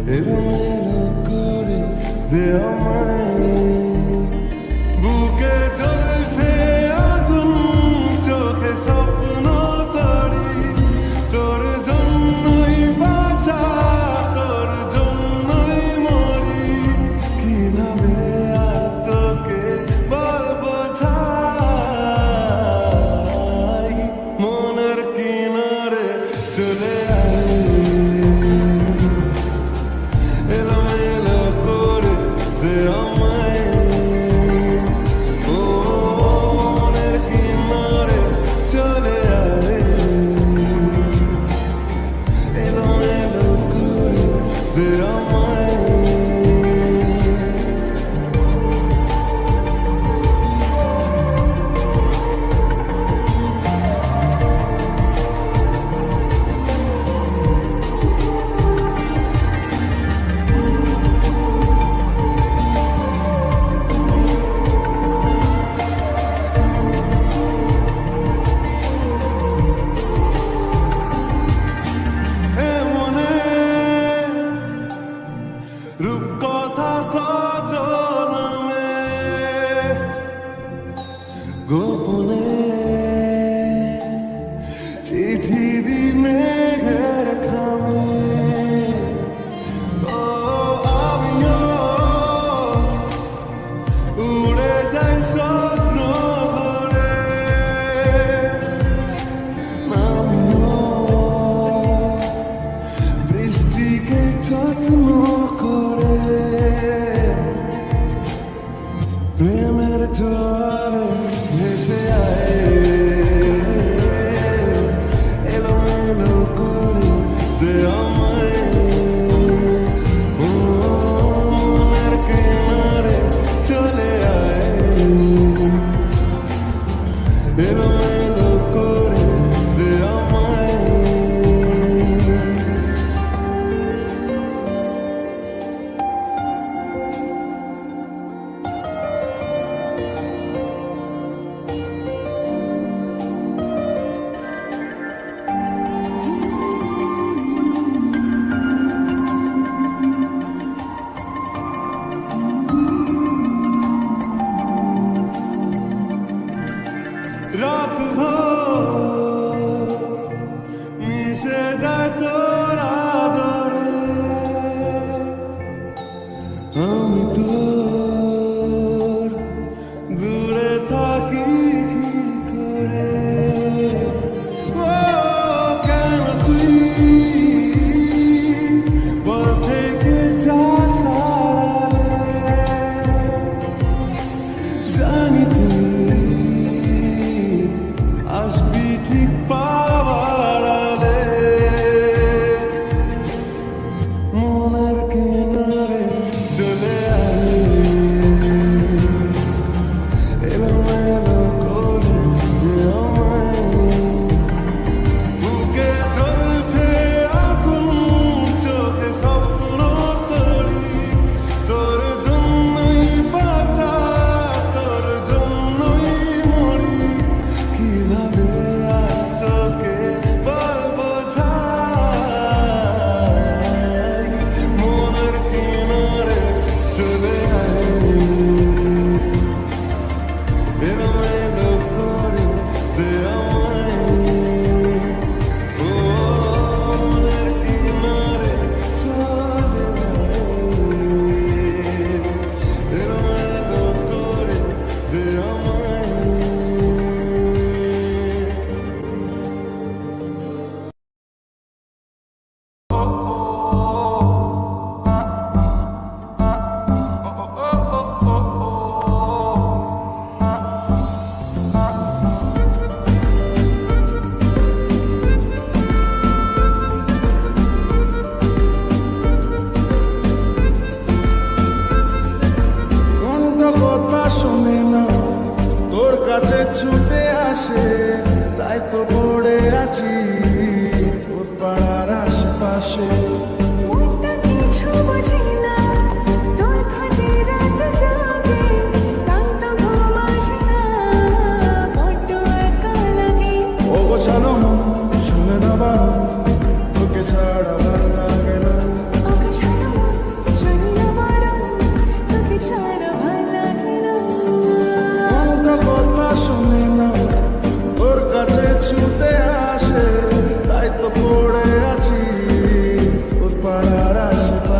এলোমেলো করে দে আমায়, বুকে জ্বলছে আগুন, চোখে স্বপ্ন তরি, তোর জন্যই বাঁচা, তোর জন্যই মরি, কিভাবে আর তোকে বলবো ছাই, মনের কিনারে চলে আয়, এলোমেলো করে দে আমায়, ও মনের কিনারে চলে আয়, এলোমেলো করে দে আমায়। রূপকথা কত নামে গোপনে চিঠি দি মেঘের খামে, ও আমিও উড়ে যাই স্বপ্ন ভরে, আমিও বৃষ্টিকে যত্ন করে, প্রেমের জোয়ারে ভেসে আয়, এলোমেলো করে দে আমায়, ও মনের কিনারে চলে আয়, এলোমেলো করে দে আমায়। রাত ভোর মিশে যায় তোর আদরে, আমি তোর দূরে থাকি কি করে, ও কেন তুই বল থেকে যাস আড়ালে, জানি তুই আসবি ঠিক পাবার আলে, মনের কিনারে চলে আয়,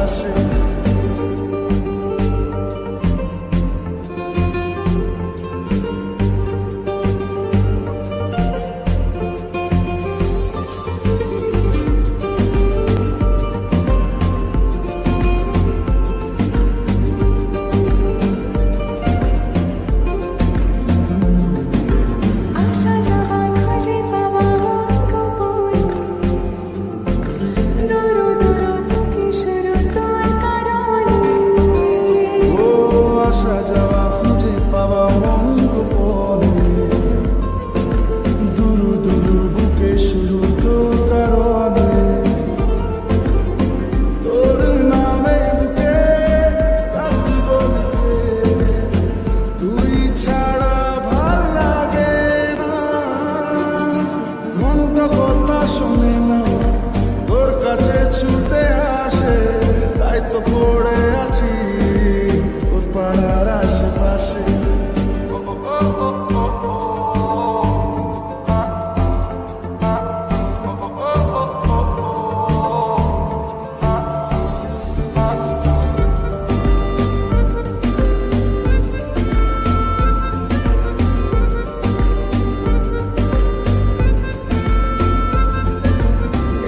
আশেপাশে। আসা যাওয়া খুঁজে পাওয়া মন গোপনে, দূর দূর থেকে শুরু তোর কারণে। ও আসা যাওয়া খুঁজে পাওয়া মন গোপনে, দুরু দুরু বুকে শুরু তোর কারণে। তোর নামে বুকে রাখব লিখে, তুই ছাড়া ভাল লাগে না। মনটা কথা শোনে না, তোর কাছে ছুটে আসে, তাই তো পড়ে আছি তোর পাড়ার আশেপাশে।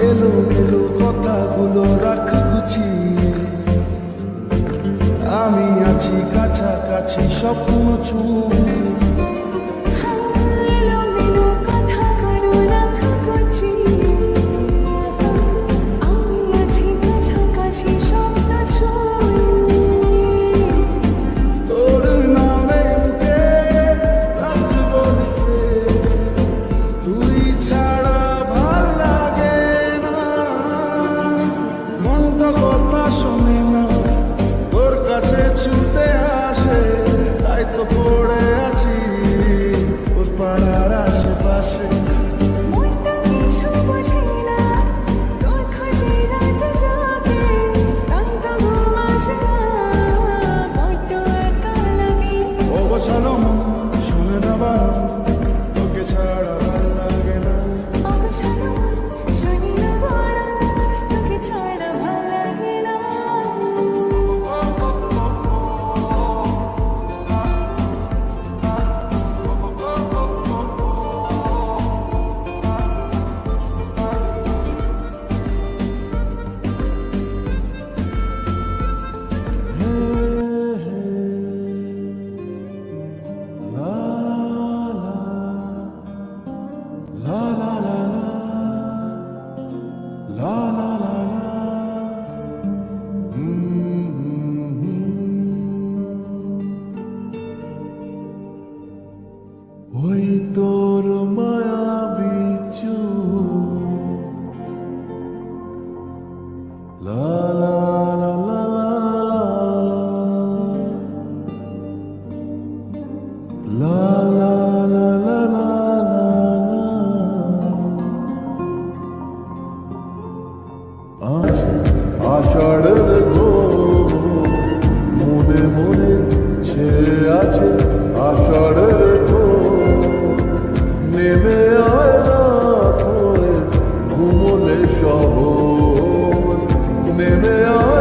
এলো এলো কথাগুলো রাখ গুছিয়ে, আমি আছি কাছাকাছি স্বপ্ন ছুঁয়ে। এলোমেলো কথাগুলো রাখ গুছিয়ে, আমি আছি কাছাকাছি স্বপ্ন ছুঁয়ে। তোর নামে বুকে রাখব লিখে, তুই ছাড়া ভাল লাগে না। মনটা কথা শোনে না, তোর কাছে ছুটে আসে, তাই তো পড়ে আছি তোর পাড়ার আশেপাশে। মনটা কিছু বোঝে না, তোর খোঁজে রাত জাগে, তাই তো ঘুম আসে না, বড্ড একা লাগে। অগোছালো মন শুনে না বারণ, তোকে ছাড়া ভাল লাগে না। অগোছালো মন শুনি না বারণ, তোকে ছাড়া ভাল লাগে না। ওই তোর মায়াবী চোখ, লা লা লা লা লা লা লা লা লা লা আছে আষাঢ়ের ঘোর, মনে মনে ছেয়ে আছে আষাঢ়ের ঘোর। নেমে আয় রাত হয়ে ঘুমোলে শহর, নেমে আয়